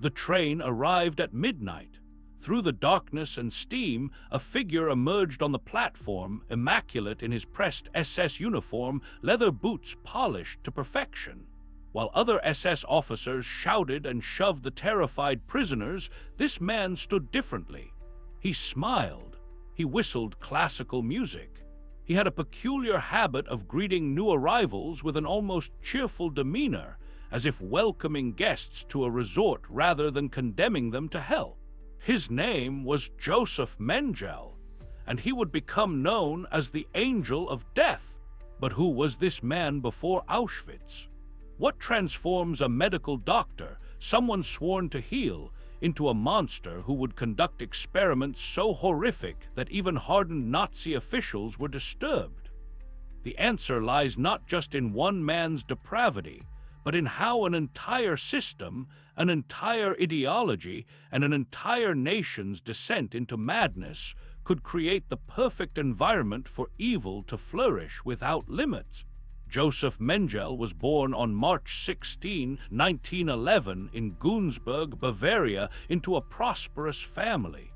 The train arrived at midnight. Through the darkness and steam, a figure emerged on the platform, immaculate in his pressed SS uniform, leather boots polished to perfection. While other SS officers shouted and shoved the terrified prisoners, this man stood differently. He smiled. He whistled classical music. He had a peculiar habit of greeting new arrivals with an almost cheerful demeanor, as if welcoming guests to a resort rather than condemning them to hell. His name was Josef Mengele, and he would become known as the Angel of Death. But who was this man before Auschwitz? What transforms a medical doctor, someone sworn to heal, into a monster who would conduct experiments so horrific that even hardened Nazi officials were disturbed? The answer lies not just in one man's depravity, but in how an entire system, an entire ideology, and an entire nation's descent into madness could create the perfect environment for evil to flourish without limits. Josef Mengele was born on March 16, 1911 in Günzburg, Bavaria, into a prosperous family.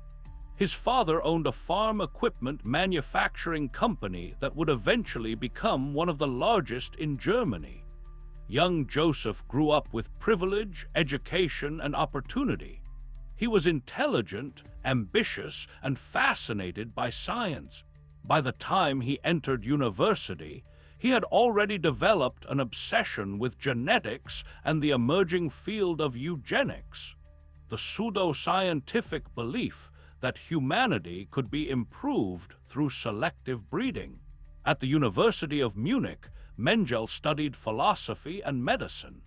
His father owned a farm equipment manufacturing company that would eventually become one of the largest in Germany. Young Joseph grew up with privilege, education, and opportunity. He was intelligent, ambitious, and fascinated by science. By the time he entered university, he had already developed an obsession with genetics and the emerging field of eugenics, the pseudo-scientific belief that humanity could be improved through selective breeding. At the University of Munich, Mengele studied philosophy and medicine.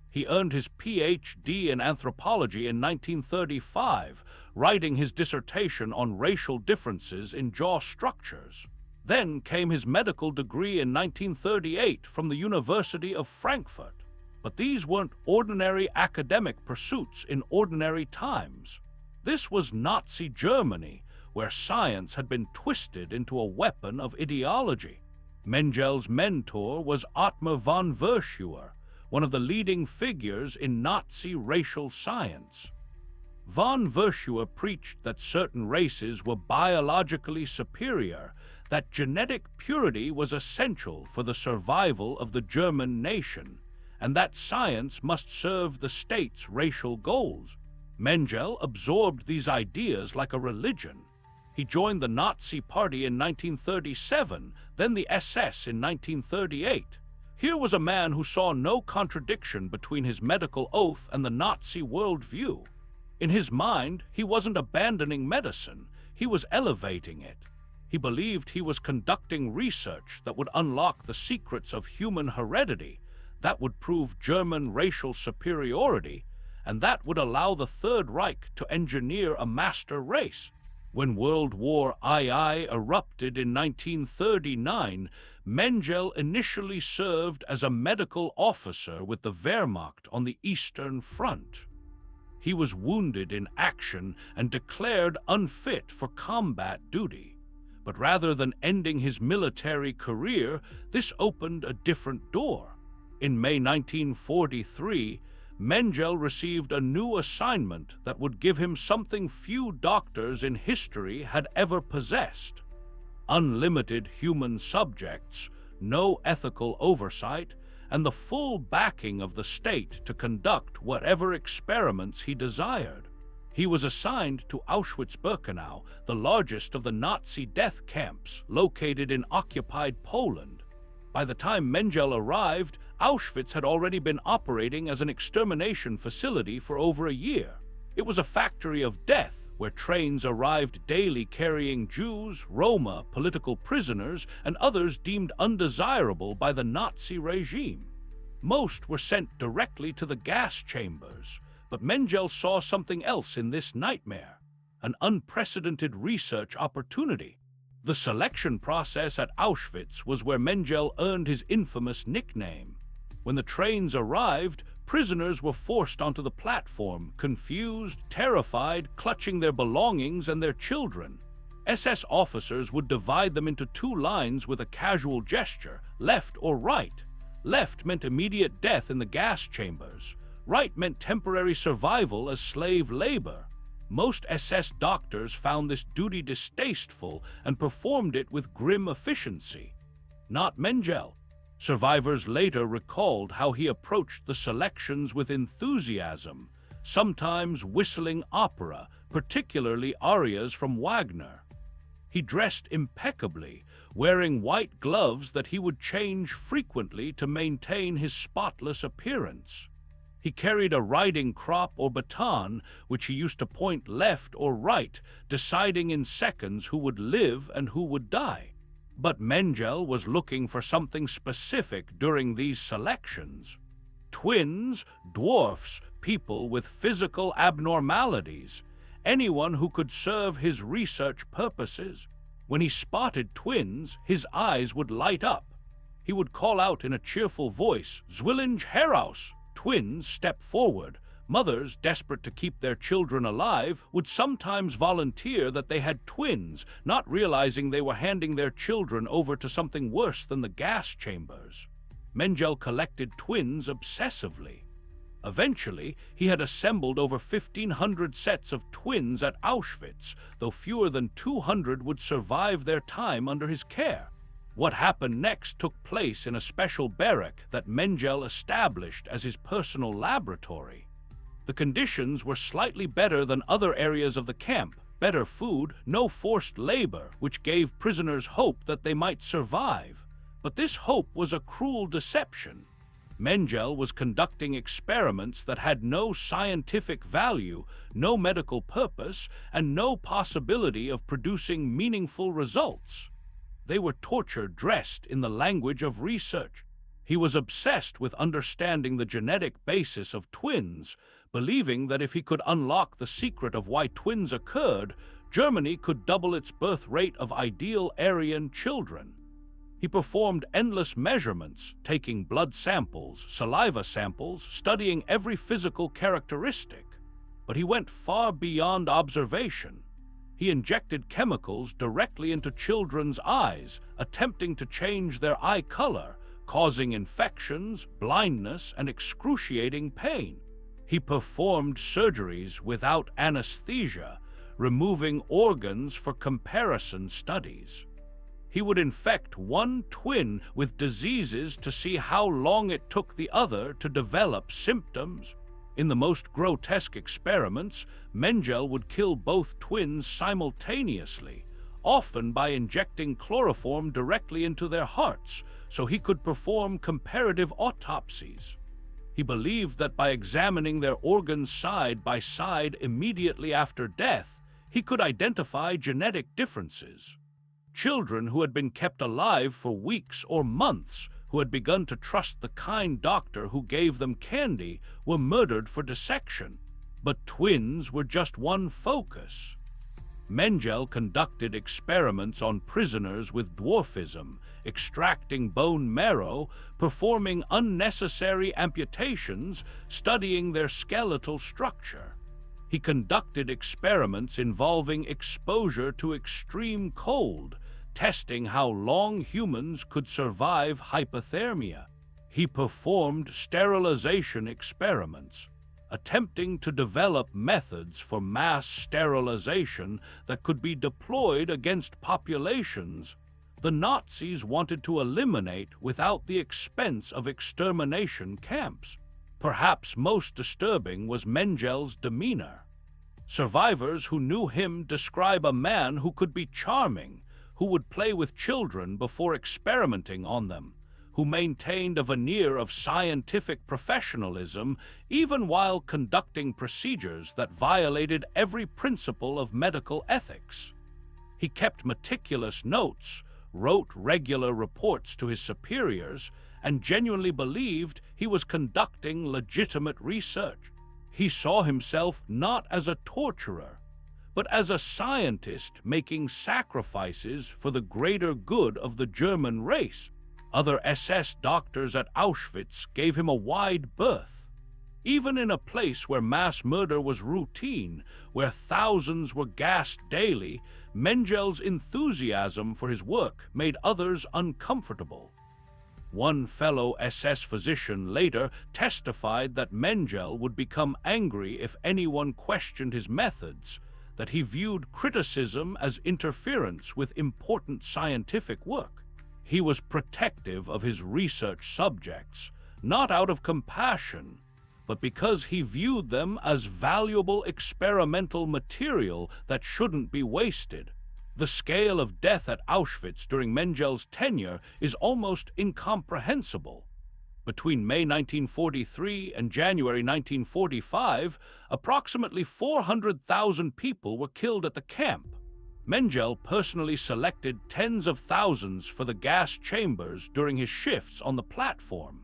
He earned his PhD in anthropology in 1935, writing his dissertation on racial differences in jaw structures. Then came his medical degree in 1938 from the University of Frankfurt. But these weren't ordinary academic pursuits in ordinary times. This was Nazi Germany, where science had been twisted into a weapon of ideology. Mengele's mentor was Ottmar von Verschuer, one of the leading figures in Nazi racial science. Von Verschuer preached that certain races were biologically superior, that genetic purity was essential for the survival of the German nation, and that science must serve the state's racial goals. Mengele absorbed these ideas like a religion. He joined the Nazi Party in 1937, then the SS in 1938. Here was a man who saw no contradiction between his medical oath and the Nazi worldview. In his mind, he wasn't abandoning medicine, he was elevating it. He believed he was conducting research that would unlock the secrets of human heredity, that would prove German racial superiority, and that would allow the Third Reich to engineer a master race. When World War II erupted in 1939, Mengele initially served as a medical officer with the Wehrmacht on the Eastern Front. He was wounded in action and declared unfit for combat duty. But rather than ending his military career, this opened a different door. In May 1943, Mengele received a new assignment that would give him something few doctors in history had ever possessed: unlimited human subjects, no ethical oversight, and the full backing of the state to conduct whatever experiments he desired. He was assigned to Auschwitz-Birkenau, the largest of the Nazi death camps located in occupied Poland. By the time Mengele arrived, Auschwitz had already been operating as an extermination facility for over a year. It was a factory of death, where trains arrived daily carrying Jews, Roma, political prisoners, and others deemed undesirable by the Nazi regime. Most were sent directly to the gas chambers, but Mengele saw something else in this nightmare: an unprecedented research opportunity. The selection process at Auschwitz was where Mengele earned his infamous nickname. When the trains arrived, prisoners were forced onto the platform, confused, terrified, clutching their belongings and their children. SS officers would divide them into two lines with a casual gesture, left or right. Left meant immediate death in the gas chambers. Right meant temporary survival as slave labor. Most SS doctors found this duty distasteful and performed it with grim efficiency. Not Mengele. Survivors later recalled how he approached the selections with enthusiasm, sometimes whistling opera, particularly arias from Wagner. He dressed impeccably, wearing white gloves that he would change frequently to maintain his spotless appearance. He carried a riding crop or baton, which he used to point left or right, deciding in seconds who would live and who would die. But Mengele was looking for something specific during these selections. Twins, dwarfs, people with physical abnormalities, anyone who could serve his research purposes. When he spotted twins, his eyes would light up. He would call out in a cheerful voice, "Zwillinge heraus!" Twins stepped forward. Mothers, desperate to keep their children alive, would sometimes volunteer that they had twins, not realizing they were handing their children over to something worse than the gas chambers. Mengele collected twins obsessively. Eventually, he had assembled over 1,500 sets of twins at Auschwitz, though fewer than 200 would survive their time under his care. What happened next took place in a special barrack that Mengele established as his personal laboratory. The conditions were slightly better than other areas of the camp: better food, no forced labor, which gave prisoners hope that they might survive. But this hope was a cruel deception. Mengele was conducting experiments that had no scientific value, no medical purpose, and no possibility of producing meaningful results. They were torture dressed in the language of research. He was obsessed with understanding the genetic basis of twins, believing that if he could unlock the secret of why twins occurred, Germany could double its birth rate of ideal Aryan children. He performed endless measurements, taking blood samples, saliva samples, studying every physical characteristic. But he went far beyond observation. He injected chemicals directly into children's eyes, attempting to change their eye color, causing infections, blindness, and excruciating pain. He performed surgeries without anesthesia, removing organs for comparison studies. He would infect one twin with diseases to see how long it took the other to develop symptoms. In the most grotesque experiments, Mengele would kill both twins simultaneously, often by injecting chloroform directly into their hearts, so he could perform comparative autopsies. He believed that by examining their organs side by side immediately after death, he could identify genetic differences. Children who had been kept alive for weeks or months, who had begun to trust the kind doctor who gave them candy, were murdered for dissection. But twins were just one focus. Mengele conducted experiments on prisoners with dwarfism, extracting bone marrow, performing unnecessary amputations, studying their skeletal structure. He conducted experiments involving exposure to extreme cold, testing how long humans could survive hypothermia. He performed sterilization experiments, attempting to develop methods for mass sterilization that could be deployed against populations the Nazis wanted to eliminate without the expense of extermination camps. Perhaps most disturbing was Mengele's demeanor. Survivors who knew him describe a man who could be charming, who would play with children before experimenting on them, who maintained a veneer of scientific professionalism even while conducting procedures that violated every principle of medical ethics. He kept meticulous notes, wrote regular reports to his superiors, and genuinely believed he was conducting legitimate research. He saw himself not as a torturer, but as a scientist making sacrifices for the greater good of the German race. Other SS doctors at Auschwitz gave him a wide berth. Even in a place where mass murder was routine, where thousands were gassed daily, Mengele's enthusiasm for his work made others uncomfortable. One fellow SS physician later testified that Mengele would become angry if anyone questioned his methods, that he viewed criticism as interference with important scientific work. He was protective of his research subjects, not out of compassion, but because he viewed them as valuable experimental material that shouldn't be wasted. The scale of death at Auschwitz during Mengele's tenure is almost incomprehensible. Between May 1943 and January 1945, approximately 400,000 people were killed at the camp. Mengele personally selected tens of thousands for the gas chambers during his shifts on the platform.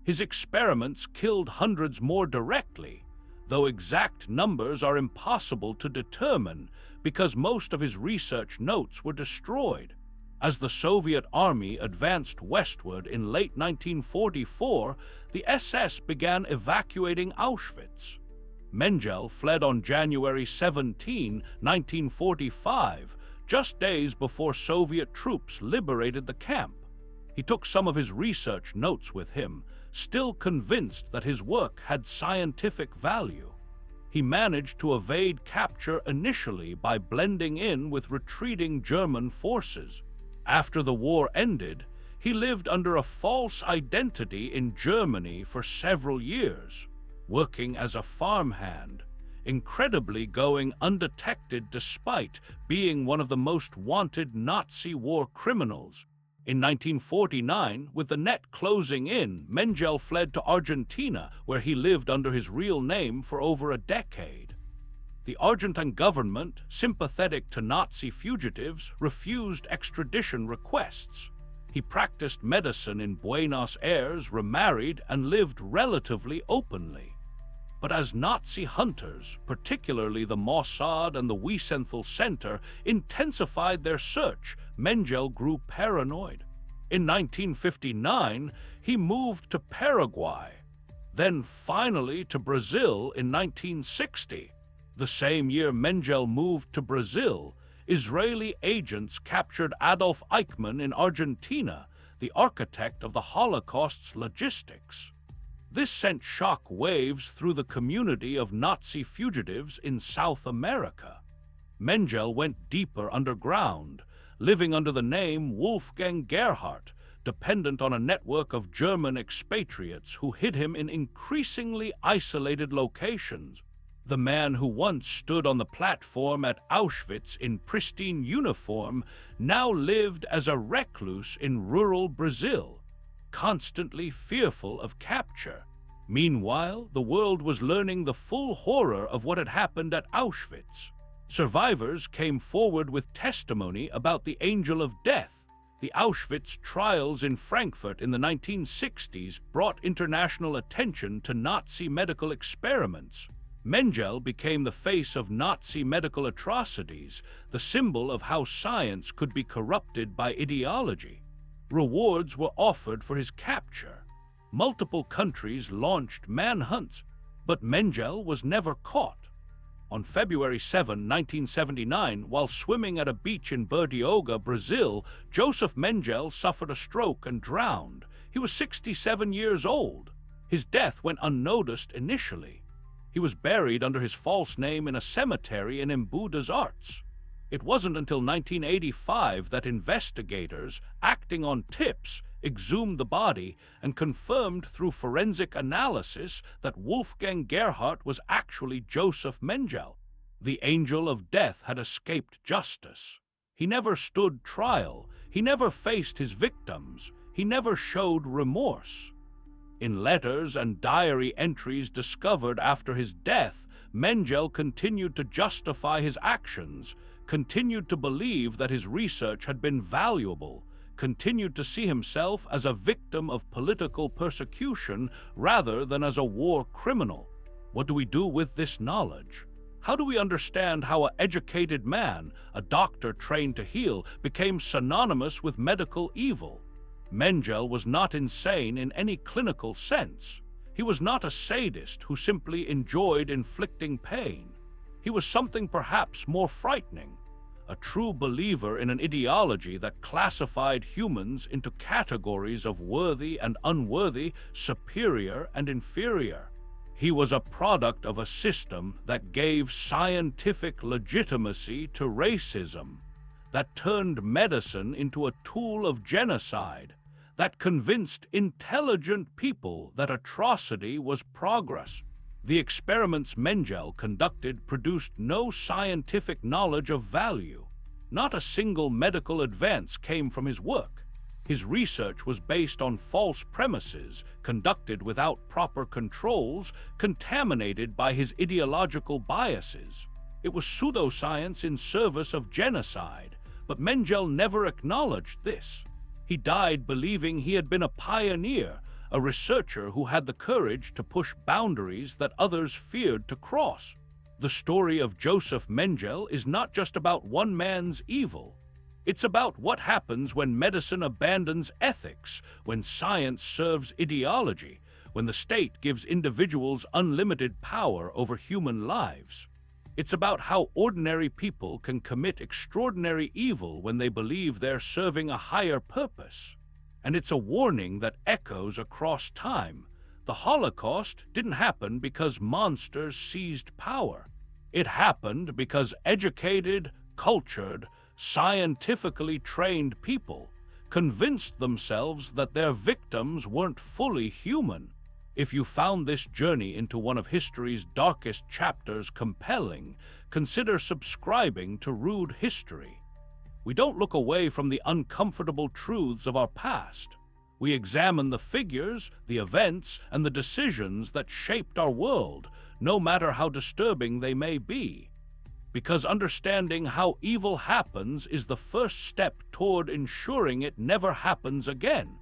His experiments killed hundreds more directly, though exact numbers are impossible to determine because most of his research notes were destroyed. As the Soviet army advanced westward in late 1944, the SS began evacuating Auschwitz. Mengele fled on January 17, 1945, just days before Soviet troops liberated the camp. He took some of his research notes with him, still convinced that his work had scientific value. He managed to evade capture initially by blending in with retreating German forces. After the war ended, he lived under a false identity in Germany for several years, working as a farmhand, incredibly going undetected despite being one of the most wanted Nazi war criminals. In 1949, with the net closing in, Mengele fled to Argentina, where he lived under his real name for over a decade. The Argentine government, sympathetic to Nazi fugitives, refused extradition requests. He practiced medicine in Buenos Aires, remarried, and lived relatively openly. But as Nazi hunters, particularly the Mossad and the Wiesenthal Center, intensified their search, Mengele grew paranoid. In 1959, he moved to Paraguay, then finally to Brazil in 1960. The same year Mengele moved to Brazil, Israeli agents captured Adolf Eichmann in Argentina, the architect of the Holocaust's logistics. This sent shock waves through the community of Nazi fugitives in South America. Mengele went deeper underground, living under the name Wolfgang Gerhardt, dependent on a network of German expatriates who hid him in increasingly isolated locations. The man who once stood on the platform at Auschwitz in pristine uniform now lived as a recluse in rural Brazil, constantly fearful of capture. Meanwhile, the world was learning the full horror of what had happened at Auschwitz. Survivors came forward with testimony about the Angel of Death. The Auschwitz trials in Frankfurt in the 1960s brought international attention to Nazi medical experiments. Mengele became the face of Nazi medical atrocities, the symbol of how science could be corrupted by ideology. Rewards were offered for his capture. Multiple countries launched manhunts, but Mengele was never caught. On February 7, 1979, while swimming at a beach in Bertioga, Brazil, Josef Mengele suffered a stroke and drowned. He was 67 years old. His death went unnoticed initially. He was buried under his false name in a cemetery in Embu das Artes. It wasn't until 1985 that investigators, acting on tips, exhumed the body and confirmed through forensic analysis that Wolfgang Gerhardt was actually Josef Mengele. The Angel of Death had escaped justice. He never stood trial. He never faced his victims. He never showed remorse. In letters and diary entries discovered after his death, Mengele continued to justify his actions, continued to believe that his research had been valuable, continued to see himself as a victim of political persecution rather than as a war criminal. What do we do with this knowledge? How do we understand how an educated man, a doctor trained to heal, became synonymous with medical evil? Mengele was not insane in any clinical sense. He was not a sadist who simply enjoyed inflicting pain. He was something perhaps more frightening, a true believer in an ideology that classified humans into categories of worthy and unworthy, superior and inferior. He was a product of a system that gave scientific legitimacy to racism, that turned medicine into a tool of genocide, that convinced intelligent people that atrocity was progress. The experiments Mengele conducted produced no scientific knowledge of value. Not a single medical advance came from his work. His research was based on false premises, conducted without proper controls, contaminated by his ideological biases. It was pseudoscience in service of genocide, but Mengele never acknowledged this. He died believing he had been a pioneer, a researcher who had the courage to push boundaries that others feared to cross. The story of Josef Mengele is not just about one man's evil. It's about what happens when medicine abandons ethics, when science serves ideology, when the state gives individuals unlimited power over human lives. It's about how ordinary people can commit extraordinary evil when they believe they're serving a higher purpose. And it's a warning that echoes across time. The Holocaust didn't happen because monsters seized power. It happened because educated, cultured, scientifically trained people convinced themselves that their victims weren't fully human. If you found this journey into one of history's darkest chapters compelling, consider subscribing to Rude History. We don't look away from the uncomfortable truths of our past. We examine the figures, the events, and the decisions that shaped our world, no matter how disturbing they may be. Because understanding how evil happens is the first step toward ensuring it never happens again.